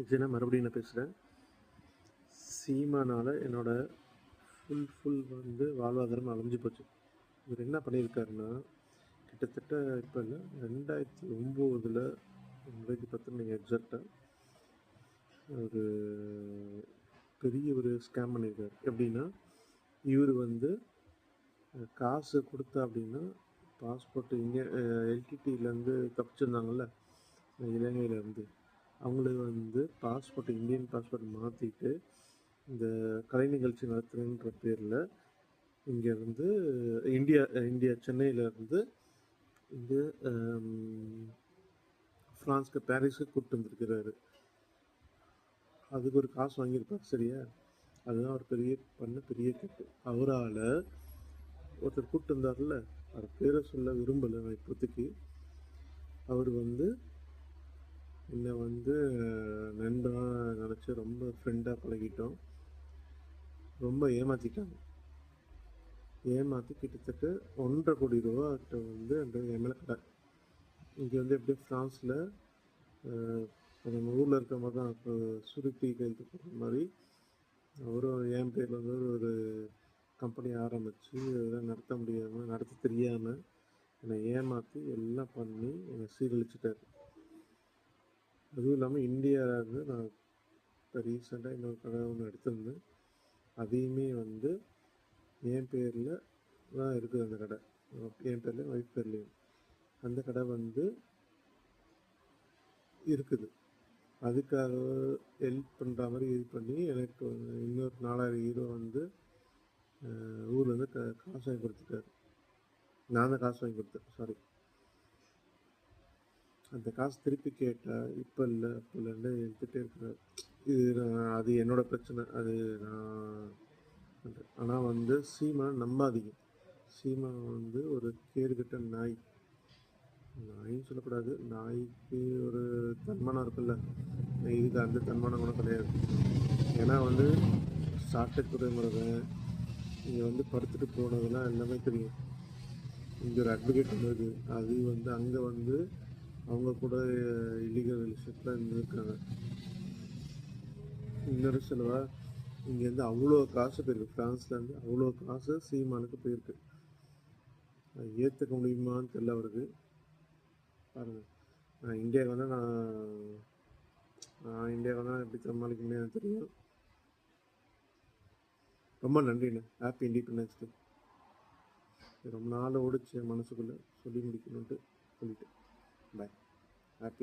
விஜயனா மறுபடியும் நான் பேசுகிறேன். சீமானால் என்னோட ஃபுல் வந்து வாழ்வாதாரம் அழிஞ்சு போச்சு. இவர் என்ன பண்ணியிருக்காருன்னா, கிட்டத்தட்ட இப்போ இல்லை 2009 2010 நீங்கள் எக்ஸாக்டாக ஒரு பெரிய ஒரு ஸ்கேம் பண்ணியிருக்காரு. எப்படின்னா, இவர் வந்து காசு கொடுத்தா அப்படின்னா பாஸ்போர்ட் இங்கே எல்டிடியிலேருந்து தப்பிச்சிருந்தாங்கல்ல இலங்கையிலேருந்து, அவங்களுக்கு வந்து பாஸ்போர்ட் இந்தியன் பாஸ்போர்ட் மாற்றிட்டு இந்த கலை நிகழ்ச்சி நடத்துகிறேன்ற பேரில் இங்கேருந்து இந்தியா சென்னையிலேருந்து இங்கே ஃப்ரான்ஸ்க்கு பாரிஸுக்கு கூப்பிட்டு வந்திருக்கிறாரு. அதுக்கு ஒரு காசு வாங்கியிருப்பார், சரியா? அதுதான் அவர் பெரிய கெட்டு. அவரால் ஒருத்தர் கூப்பிட்டு வந்தார்ல, அவர் பேரை சொல்ல விரும்பலை நான் இப்போதைக்கு. அவர் வந்து என்னை வந்து நண்பனாக நினச்சி ரொம்ப ஃப்ரெண்டாக பழகிட்டோம். ரொம்ப ஏமாற்றிட்டாங்க. ஏமாற்றி கிட்டத்தட்ட 1.5 கோடி ரூபாக்கிட்ட வந்து அந்த என் மேலே கடை. இங்கே வந்து எப்படியும் ஃப்ரான்ஸில் நம்ம ஊரில் இருக்கிற மாதிரி தான், இப்போ சுருட்டி கையெழுத்து போடுற மாதிரி அவரும் என் பேரில் வந்து ஒரு கம்பெனி ஆரம்பித்து அதெல்லாம் நடத்த தெரியாமல் என்னை ஏமாற்றி எல்லாம் பண்ணி என்னை சீரழிச்சிட்டார். அதுவும் இல்லாமல் இந்தியாவிலேருந்து நான் இப்போ ரீசெண்டாக இன்னொரு கடை ஒன்று எடுத்திருந்தேன். அதையுமே வந்து என் பேரில் தான் இருக்குது அந்த கடை. என் பேர்லேயும் ஒய்ஃப் பேர்லேயும் அந்த கடை வந்து இருக்குது. அதுக்காக ஹெல்ப் பண்ணுற மாதிரி இது பண்ணி எனக்கு இன்னொரு 4000 யூரோ வந்து ஊர்லேருந்து காசு வாங்கி கொடுத்துட்டாரு. நான் தான் காசு வாங்கி கொடுத்தேன், சாரி. அந்த காசு திருப்பி கேட்டால் இப்போ இல்லை அப்போ இல்லைன்னு எடுத்துகிட்டே இருக்கிறார். அது என்னோட பிரச்சனை, அது நான் பண்ணுறேன். ஆனால் வந்து சீமான் நம்பாதீங்க. சீமான் வந்து ஒரு கேடுகட்ட நாய். நாயின்னு சொல்லக்கூடாது, நாய்க்கு ஒரு தன்மானம் இருக்குல்ல, இதுக்கு அந்த தன்மானம் கூட கிடையாது. ஏன்னா வந்து சாட்டைக்குறைங்கிறவன் இங்கே வந்து படுத்துட்டு போனதெல்லாம் எல்லாமே தெரியும். இங்கே ஒரு அட்வொகேட் வந்தது, அது வந்து அங்கே வந்து அவங்க கூட இல்லீகல் விஷயத்தில் இருந்திருக்காங்க. இன்னொரு செலவா இங்கேருந்து அவ்வளோ காசு போயிருக்கு, ஃப்ரான்ஸ்லேருந்து அவ்வளோ காசு சீமானுக்கு போயிருக்கு. அது ஏற்றுக்க முடியுமான்னு தெரியல அவருக்கு. பாருங்கள், நான் இந்தியாவுக்கு வந்தால் நான் இந்தியாவுக்கு வந்தால் எப்படி சமாளிக்க முடியாது தெரியும். ரொம்ப நன்றிண்ணே. Happy independence day. ரொம்ப நாள் ஓடிச்சு மனசுக்குள்ளே சொல்லி முடிக்கணுன்ட்டு சொல்லிட்டேன். பாய்.